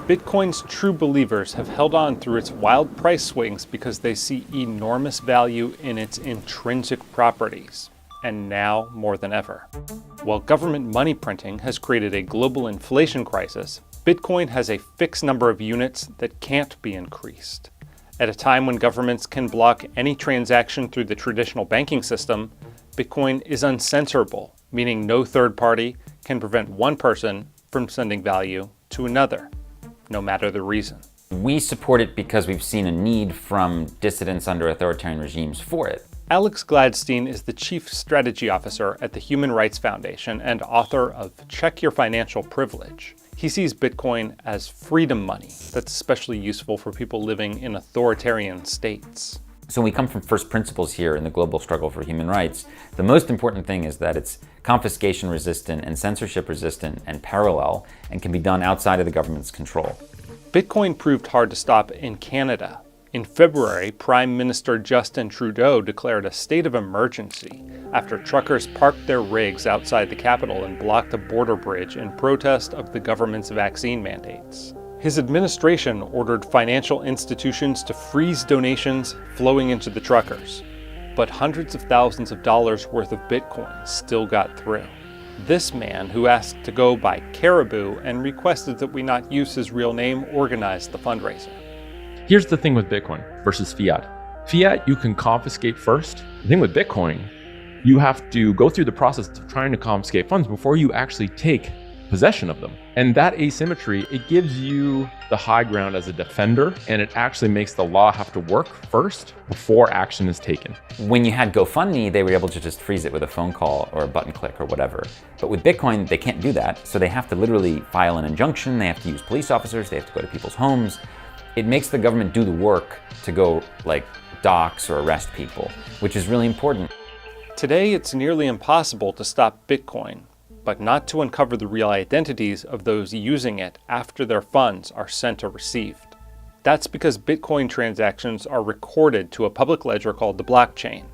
Bitcoin's true believers have held on through its wild price swings because they see enormous value in its intrinsic properties, and now more than ever. While government money printing has created a global inflation crisis, Bitcoin has a fixed number of units that can't be increased. At a time when governments can block any transaction through the traditional banking system, Bitcoin is uncensorable, meaning no third party can prevent one person from sending value to another, no matter the reason. We support it because we've seen a need from dissidents under authoritarian regimes for it. Alex Gladstein is the Chief Strategy Officer at the Human Rights Foundation and author of Check Your Financial Privilege. He sees Bitcoin as freedom money that's especially useful for people living in authoritarian states. So we come from first principles here in the global struggle for human rights. The most important thing is that it's confiscation resistant and censorship resistant and parallel and can be done outside of the government's control. Bitcoin proved hard to stop in Canada. In February, Prime Minister Justin Trudeau declared a state of emergency after truckers parked their rigs outside the capital and blocked a border bridge in protest of the government's vaccine mandates. His administration ordered financial institutions to freeze donations flowing into the truckers, but hundreds of thousands of dollars worth of Bitcoin still got through. This man, who asked to go by Caribou and requested that we not use his real name, organized the fundraiser. Here's the thing with Bitcoin versus fiat. Fiat, you can confiscate first. The thing with Bitcoin, you have to go through the process of trying to confiscate funds before you actually take possession of them. And that asymmetry, it gives you the high ground as a defender, and it actually makes the law have to work first before action is taken. When you had GoFundMe, they were able to just freeze it with a phone call or a button click or whatever. But with Bitcoin, they can't do that. So they have to literally file an injunction. They have to use police officers. They have to go to people's homes. It makes the government do the work to go dox or arrest people, which is really important. Today, it's nearly impossible to stop Bitcoin, but not to uncover the real identities of those using it after their funds are sent or received. That's because Bitcoin transactions are recorded to a public ledger called the blockchain.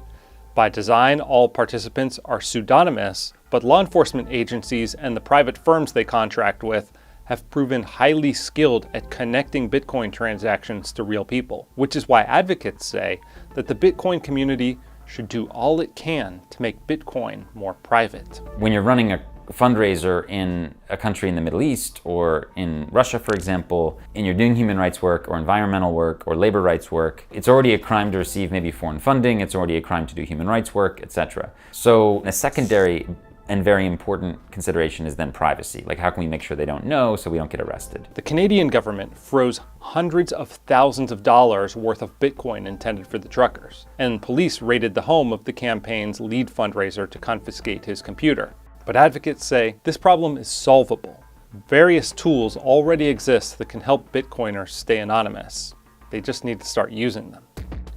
By design, all participants are pseudonymous, but law enforcement agencies and the private firms they contract with have proven highly skilled at connecting Bitcoin transactions to real people, which is why advocates say that the Bitcoin community should do all it can to make Bitcoin more private. When you're running a fundraiser in a country in the Middle East or in Russia, for example, and you're doing human rights work or environmental work or labor rights work, it's already a crime to receive maybe foreign funding, it's already a crime to do human rights work, etc. So a secondary and very important consideration is then privacy. How can we make sure they don't know so we don't get arrested? The Canadian government froze hundreds of thousands of dollars worth of Bitcoin intended for the truckers, and police raided the home of the campaign's lead fundraiser to confiscate his computer. But advocates say this problem is solvable. Various tools already exist that can help Bitcoiners stay anonymous. They just need to start using them.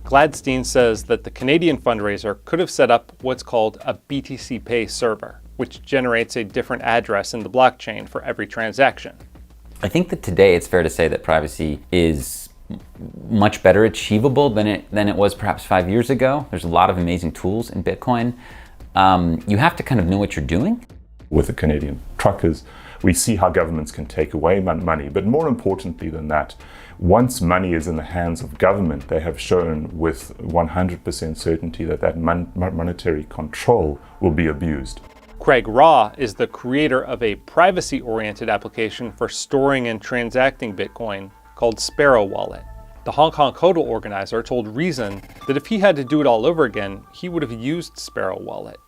Gladstein says that the Canadian fundraiser could have set up what's called a BTC Pay server, which generates a different address in the blockchain for every transaction. I think that today it's fair to say that privacy is much better achievable than it was perhaps 5 years ago. There's a lot of amazing tools in Bitcoin. You have to kind of know what you're doing. With the Canadian truckers, we see how governments can take away money, but more importantly than that, once money is in the hands of government, they have shown with 100% certainty that monetary control will be abused. Craig Raw is the creator of a privacy-oriented application for storing and transacting Bitcoin called Sparrow Wallet. The Hong Kong HODL organizer told Reason that if he had to do it all over again, he would have used Sparrow Wallet.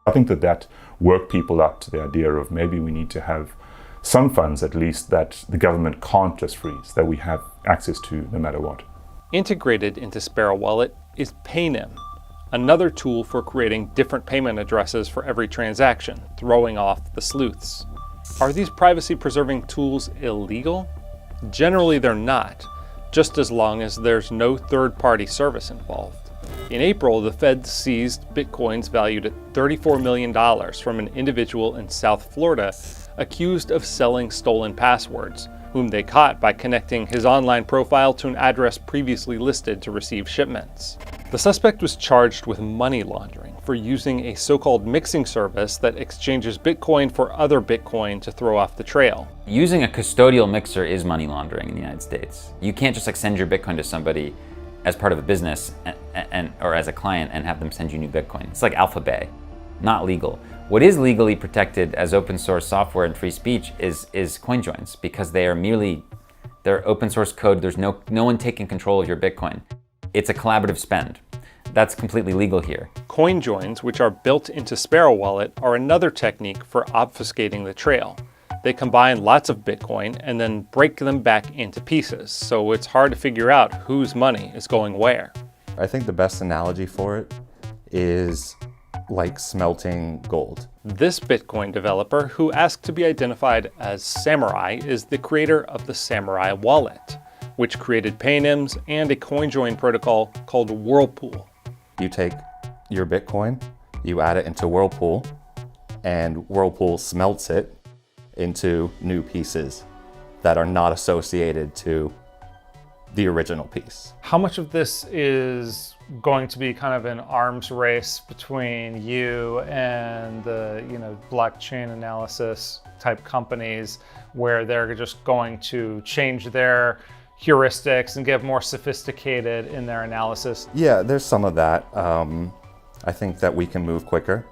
I think that worked people up to the idea of maybe we need to have some funds at least that the government can't just freeze, that we have access to no matter what. Integrated into Sparrow Wallet is Paynim, another tool for creating different payment addresses for every transaction, throwing off the sleuths. Are these privacy-preserving tools illegal? Generally, they're not, just as long as there's no third-party service involved. In April, the Fed seized Bitcoins valued at $34 million from an individual in South Florida accused of selling stolen passwords, whom they caught by connecting his online profile to an address previously listed to receive shipments. The suspect was charged with money laundering for using a so-called mixing service that exchanges Bitcoin for other Bitcoin to throw off the trail. Using a custodial mixer is money laundering in the United States. You can't just send your Bitcoin to somebody as part of a business or as a client and have them send you new Bitcoin. It's like Alpha Bay, not legal. What is legally protected as open source software and free speech is CoinJoins, because they're open source code. There's no one taking control of your Bitcoin. It's a collaborative spend. That's completely legal here. CoinJoins, which are built into Sparrow Wallet, are another technique for obfuscating the trail. They combine lots of Bitcoin and then break them back into pieces, so it's hard to figure out whose money is going where. I think the best analogy for it is like smelting gold. This Bitcoin developer, who asked to be identified as Samurai, is the creator of the Samurai Wallet, which created Paynims and a CoinJoin protocol called Whirlpool. You take your Bitcoin, you add it into Whirlpool, and Whirlpool smelts it into new pieces that are not associated to the original piece. How much of this is going to be kind of an arms race between you and the blockchain analysis type companies, where they're just going to change their heuristics and get more sophisticated in their analysis? Yeah, there's some of that. I think that we can move quicker,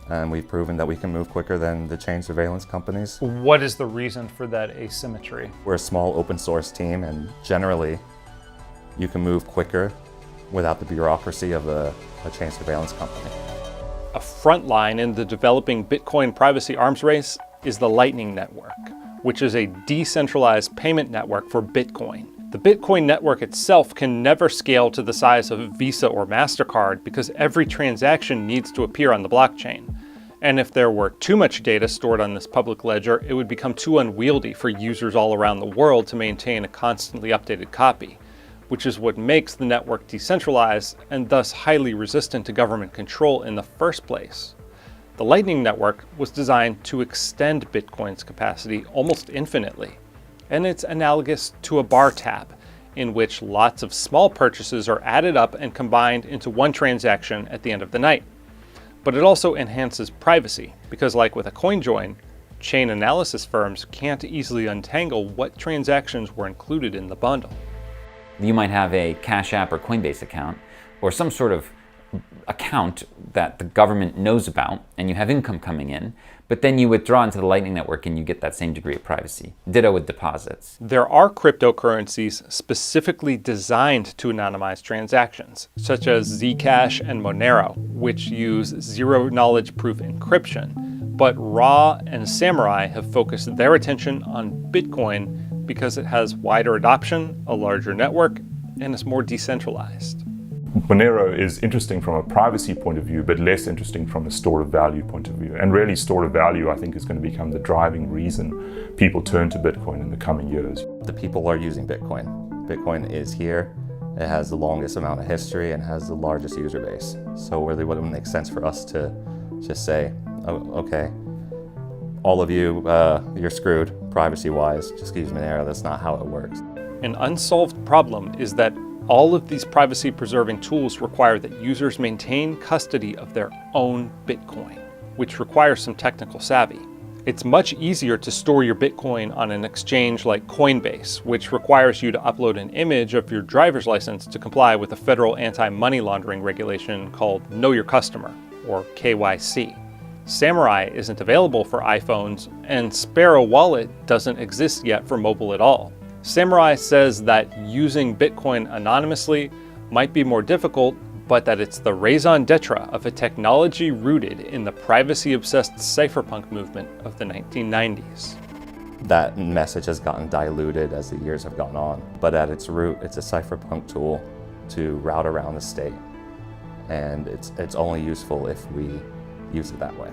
and we've proven that we can move quicker than the chain surveillance companies. What is the reason for that asymmetry? We're a small open source team, and generally you can move quicker without the bureaucracy of a chain surveillance company. A front line in the developing Bitcoin privacy arms race is the Lightning Network, which is a decentralized payment network for Bitcoin. The Bitcoin network itself can never scale to the size of Visa or MasterCard because every transaction needs to appear on the blockchain. And if there were too much data stored on this public ledger, it would become too unwieldy for users all around the world to maintain a constantly updated copy, which is what makes the network decentralized and thus highly resistant to government control in the first place. The Lightning Network was designed to extend Bitcoin's capacity almost infinitely, and it's analogous to a bar tab, in which lots of small purchases are added up and combined into one transaction at the end of the night. But it also enhances privacy, because like with a CoinJoin, chain analysis firms can't easily untangle what transactions were included in the bundle. You might have a Cash App or Coinbase account, or some sort of account that the government knows about, and you have income coming in, but then you withdraw into the Lightning Network and you get that same degree of privacy. Ditto with deposits. There are cryptocurrencies specifically designed to anonymize transactions, such as Zcash and Monero, which use zero-knowledge proof encryption. But Ra and Samurai have focused their attention on Bitcoin because it has wider adoption, a larger network, and is more decentralized. Monero is interesting from a privacy point of view, but less interesting from a store of value point of view. And really, store of value, I think, is going to become the driving reason people turn to Bitcoin in the coming years. The people are using Bitcoin. Bitcoin is here. It has the longest amount of history and has the largest user base. So really, what would make sense for us to just say, oh, okay, all of you, you're screwed privacy-wise. Just use Monero. That's not how it works. An unsolved problem is that all of these privacy-preserving tools require that users maintain custody of their own Bitcoin, which requires some technical savvy. It's much easier to store your Bitcoin on an exchange like Coinbase, which requires you to upload an image of your driver's license to comply with a federal anti-money laundering regulation called Know Your Customer, or KYC. Samurai isn't available for iPhones, and Sparrow Wallet doesn't exist yet for mobile at all. Samurai says that using Bitcoin anonymously might be more difficult, but that it's the raison d'etre of a technology rooted in the privacy-obsessed cypherpunk movement of the 1990s. That message has gotten diluted as the years have gone on, but at its root, it's a cypherpunk tool to route around the state, and it's only useful if we use it that way.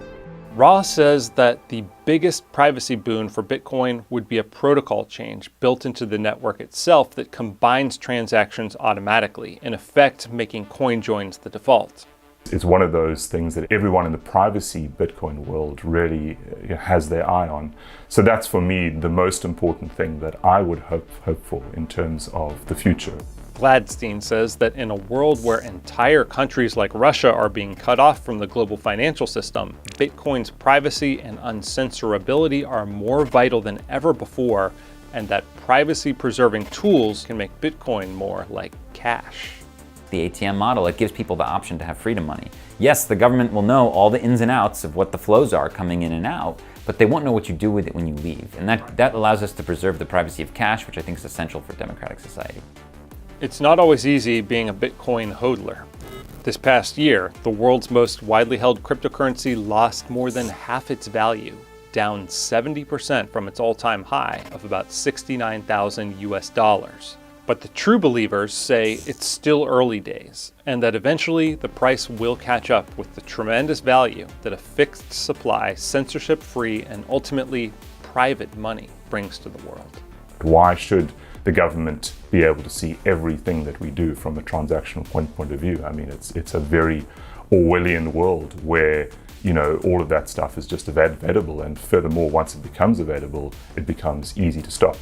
Ra says that the biggest privacy boon for Bitcoin would be a protocol change built into the network itself that combines transactions automatically, in effect making CoinJoins the default. It's one of those things that everyone in the privacy Bitcoin world really has their eye on. So that's for me the most important thing that I would hope for in terms of the future. Gladstein says that in a world where entire countries like Russia are being cut off from the global financial system, Bitcoin's privacy and uncensorability are more vital than ever before, and that privacy-preserving tools can make Bitcoin more like cash. The ATM model, it gives people the option to have freedom money. Yes, the government will know all the ins and outs of what the flows are coming in and out, but they won't know what you do with it when you leave. And that allows us to preserve the privacy of cash, which I think is essential for democratic society. It's not always easy being a Bitcoin hodler. This past year, the world's most widely held cryptocurrency lost more than half its value, down 70% from its all-time high of about 69,000 US dollars. But the true believers say it's still early days, and that eventually the price will catch up with the tremendous value that a fixed supply, censorship-free, and ultimately private money brings to the world. Why should the government be able to see everything that we do from a transactional point of view? I mean, it's a very Orwellian world where, you know, all of that stuff is just available, and furthermore, once it becomes available, it becomes easy to stop.